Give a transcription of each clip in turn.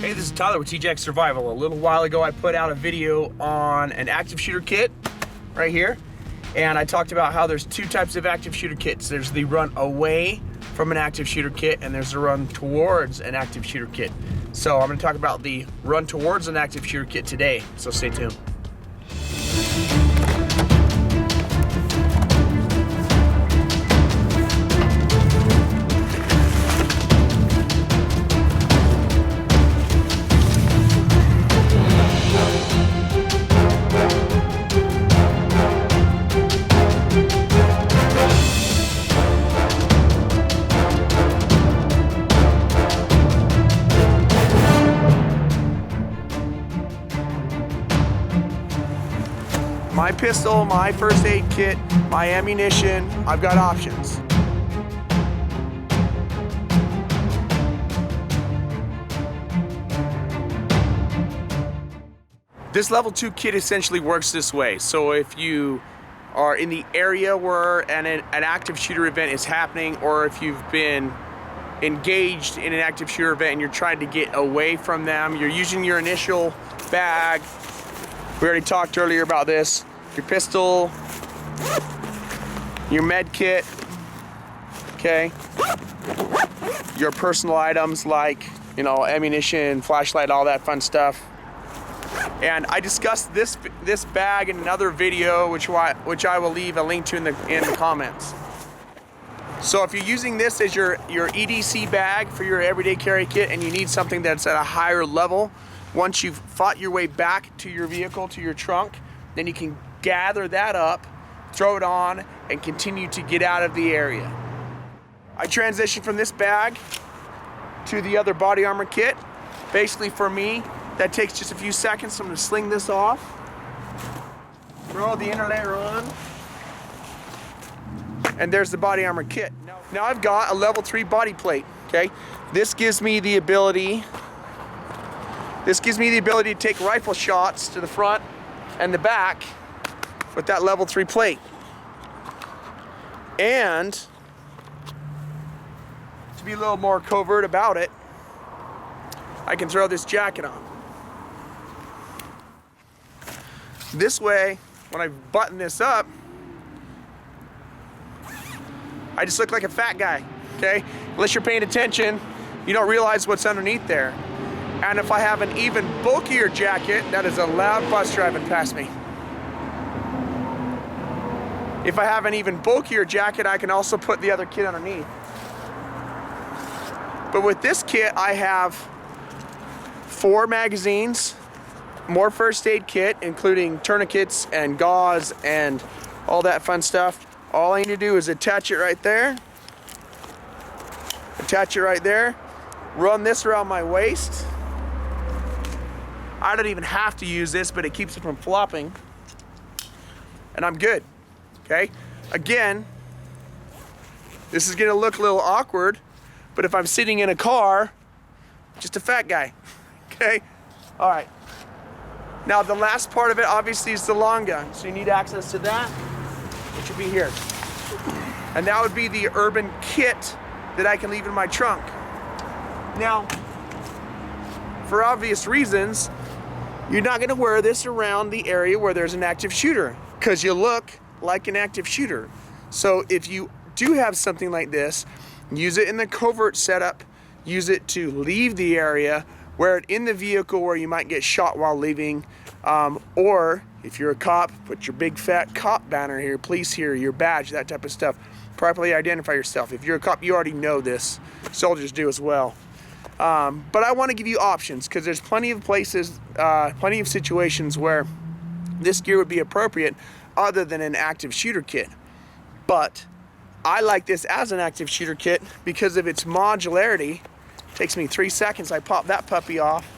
Hey, this is Tyler with TJX Survival. A little while ago I put out a video on an active shooter kit right here, and I talked about how there's two types of active shooter kits. There's the run away from an active shooter kit, and there's the run towards an active shooter kit. So I'm going to talk about the run towards an active shooter kit today, so stay tuned. My pistol, my first aid kit, my ammunition, I've got options. This level 2 kit essentially works this way. So if you are in the area where an active shooter event is happening, or if you've been engaged in an active shooter event and you're trying to get away from them, you're using your initial bag. We already talked earlier about this. Your pistol, your med kit, okay? Your personal items like, ammunition, flashlight, all that fun stuff. And I discussed this bag in another video, which I will leave a link to in the comments. So if you're using this as your EDC bag for your everyday carry kit and you need something that's at a higher level, once you've fought your way back to your vehicle, to your trunk, then you can gather that up, throw it on, and continue to get out of the area. I transitioned from this bag to the other body armor kit. Basically for me, that takes just a few seconds. So I'm gonna sling this off, throw the inner layer on, and there's the body armor kit. Now I've got a level 3 body plate, okay? This gives me the ability to take rifle shots to the front and the back with that level 3 plate. And to be a little more covert about it, I can throw this jacket on. This way, when I button this up, I just look like a fat guy, okay? Unless you're paying attention, you don't realize what's underneath there. And if I have an even bulkier jacket, that is a loud bus driving past me. If I have an even bulkier jacket, I can also put the other kit underneath. But with this kit, I have 4 magazines, more first aid kit, including tourniquets and gauze and all that fun stuff. All I need to do is attach it right there. Attach it right there. Run this around my waist. I don't even have to use this, but it keeps it from flopping. And I'm good, okay? Again, this is gonna look a little awkward, but if I'm sitting in a car, just a fat guy, okay? All right. Now the last part of it obviously is the long gun. So you need access to that, which will be here. And that would be the urban kit that I can leave in my trunk. Now, for obvious reasons, you're not gonna wear this around the area where there's an active shooter because you look like an active shooter. So if you do have something like this, use it in the covert setup, use it to leave the area, wear it in the vehicle where you might get shot while leaving, or if you're a cop, put your big fat cop banner here, police here, your badge, that type of stuff. Properly identify yourself. If you're a cop, you already know this. Soldiers do as well. But I want to give you options because there's plenty of places, plenty of situations where this gear would be appropriate other than an active shooter kit. But I like this as an active shooter kit because of its modularity. It takes me 3 seconds. I pop that puppy off.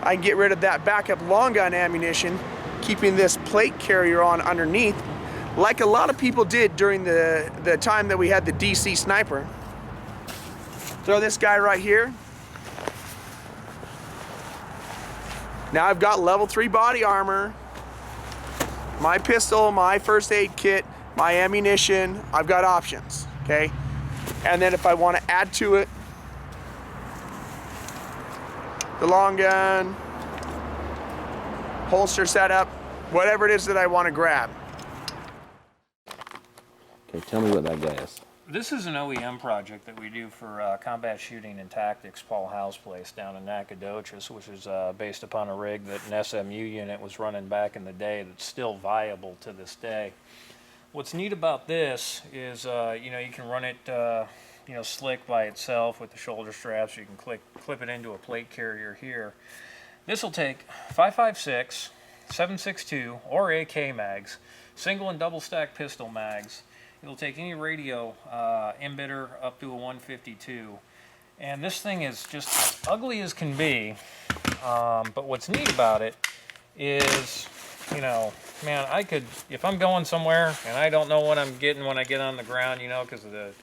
I can get rid of that backup long gun ammunition, keeping this plate carrier on underneath, like a lot of people did during the time that we had the DC sniper. Throw this guy right here. Now I've got level 3 body armor, my pistol, my first aid kit, my ammunition. I've got options, okay? And then if I want to add to it, the long gun, holster setup, whatever it is that I want to grab. Okay, tell me what that guy is. This is an OEM project that we do for Combat Shooting and Tactics, Paul Howe's place down in Nacogdoches, which is based upon a rig that an SMU unit was running back in the day that's still viable to this day. What's neat about this is, you know, you can run it, you know, slick by itself with the shoulder straps. You can clip it into a plate carrier here. This will take 5.56, 7.62, or AK mags, single and double stack pistol mags. It'll take any radio emitter up to a 152. And this thing is just as ugly as can be. But what's neat about it is, you know, man, I could, if I'm going somewhere and I don't know what I'm getting when I get on the ground, you know, because of the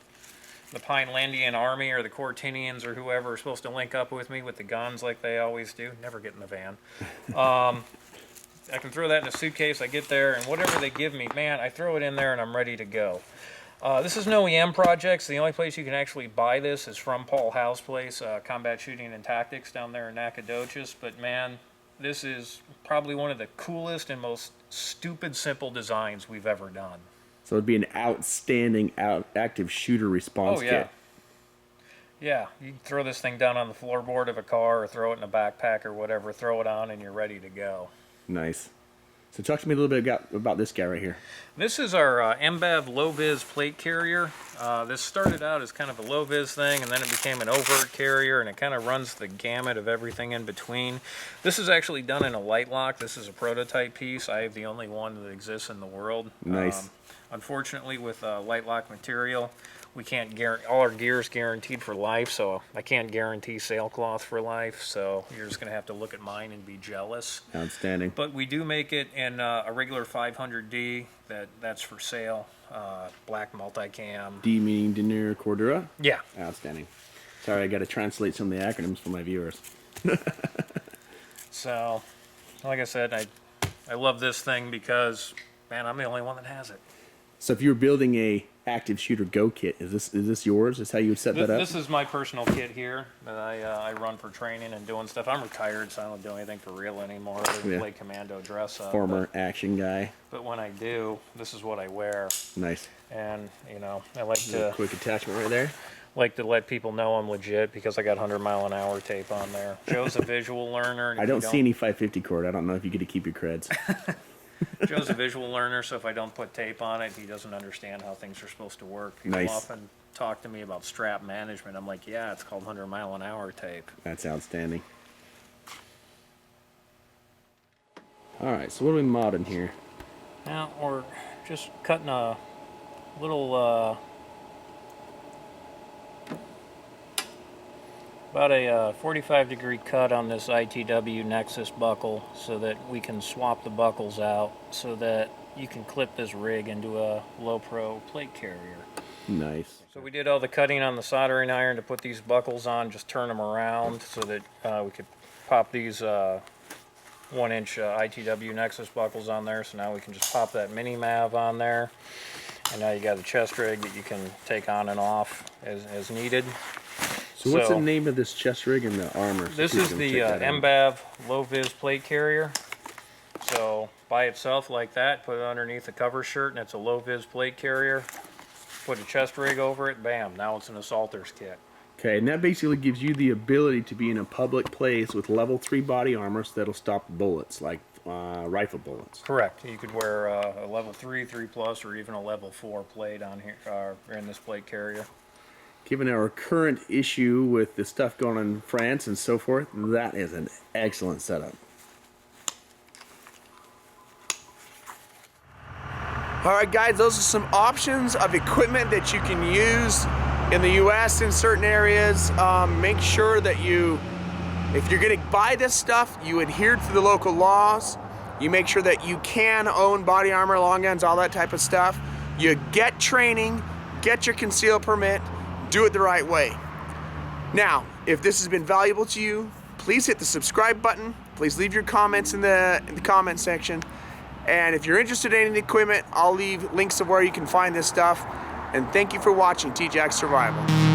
Pinelandian Army or the Cortinians or whoever are supposed to link up with me with the guns like they always do. Never get in the van. I can throw that in a suitcase. I get there, and whatever they give me, man, I throw it in there and I'm ready to go. This is an OEM project. So the only place you can actually buy this is from Paul Howe's place, Combat Shooting and Tactics down there in Nacogdoches. But man, this is probably one of the coolest and most stupid simple designs we've ever done. So it'd be an outstanding active shooter response kit. Yeah, you can throw this thing down on the floorboard of a car or throw it in a backpack or whatever, throw it on and you're ready to go. Nice. So talk to me a little bit about this guy right here. This is our MBAV low-vis plate carrier. This started out as kind of a low-vis thing, and then it became an overt carrier, and it kind of runs the gamut of everything in between. This is actually done in a light lock. This is a prototype piece. I have the only one that exists in the world. Nice. Unfortunately, with light lock material, we can't guarantee, all our gear is guaranteed for life, so I can't guarantee sailcloth for life, so you're just going to have to look at mine and be jealous. Outstanding. But we do make it in a regular 500D, that's for sale, black multicam. D meaning denier cordura? Yeah. Outstanding. Sorry, I got to translate some of the acronyms for my viewers. So, like I said, I love this thing because, man, I'm the only one that has it. So if you were building a active shooter go kit, is this yours? Is how you would set that up? This is my personal kit here that I run for training and doing stuff. I'm retired, so I don't do anything for real anymore other than play commando dress up. Former action guy. But when I do, this is what I wear. Nice. And, you know, I like to... Quick attachment right there. Like to let people know I'm legit because I got 100-mile-an-hour tape on there. Joe's a visual learner. I don't see any 550 cord. I don't know if you get to keep your creds. Joe's a visual learner, so if I don't put tape on it, he doesn't understand how things are supposed to work. People often talk to me about strap management. I'm like, yeah, it's called 100-mile-an-hour tape. That's outstanding. All right, so what are we modding here? Now we're just cutting a little, about a 45-degree cut on this ITW Nexus buckle so that we can swap the buckles out so that you can clip this rig into a low-pro plate carrier. Nice. So we did all the cutting on the soldering iron to put these buckles on, just turn them around so that we could pop these 1-inch ITW Nexus buckles on there. So now we can just pop that mini MAV on there. And now you got a chest rig that you can take on and off as needed. So what's the name of this chest rig and the armor? This is the MBAV low-vis plate carrier. So by itself like that, put it underneath a cover shirt and it's a low-vis plate carrier. Put a chest rig over it, bam, now it's an assaulter's kit. Okay, and that basically gives you the ability to be in a public place with level 3 body armor that'll stop bullets, like rifle bullets. Correct. You could wear a level 3, 3+, or even a level 4 plate on here in this plate carrier. Given our current issue with the stuff going on in France and so forth, that is an excellent setup. All right, guys, those are some options of equipment that you can use in the U.S. in certain areas. Make sure that if you're gonna buy this stuff, you adhere to the local laws. You make sure that you can own body armor, long guns, all that type of stuff. You get training, get your concealed permit, do it the right way. Now, if this has been valuable to you, please hit the subscribe button. Please leave your comments in the comment section. And if you're interested in any equipment, I'll leave links of where you can find this stuff. And thank you for watching T-Jack Survival.